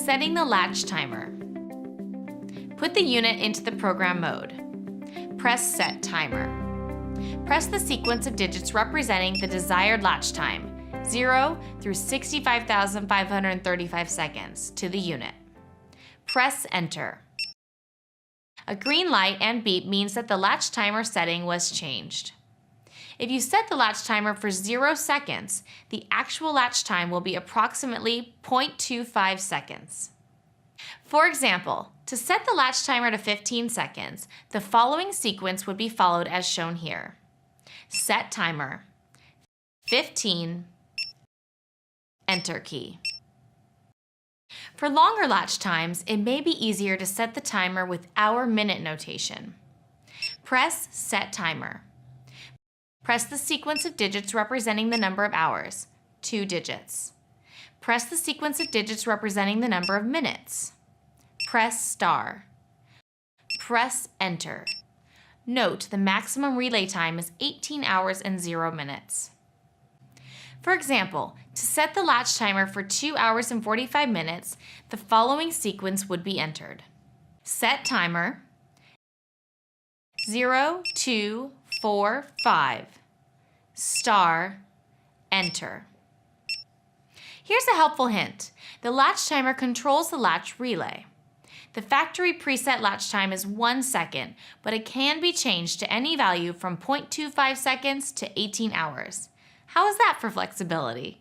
Setting the latch timer. Put the unit into the program mode. Press Set Timer. Press the sequence of digits representing the desired latch time, 0 through 65,535 seconds, to the unit. Press Enter. A green light and beep means that the latch timer setting was changed. If you set the latch timer for 0 seconds, the actual latch time will be approximately 0.25 seconds. For example, to set the latch timer to 15 seconds, the following sequence would be followed as shown here. Set timer, 15, Enter key. For longer latch times, it may be easier to set the timer with hour-minute notation. Press Set Timer. Press the sequence of digits representing the number of hours, 2 digits. Press the sequence of digits representing the number of minutes. Press star. Press Enter. Note the maximum relay time is 18 hours and 0 minutes. For example, to set the latch timer for 2 hours and 45 minutes, the following sequence would be entered. Set timer, 0, 2, 4, 5, star, Enter. Here's a helpful hint. The latch timer controls the latch relay. The factory preset latch time is 1 second, but it can be changed to any value from 0.25 seconds to 18 hours. How is that for flexibility?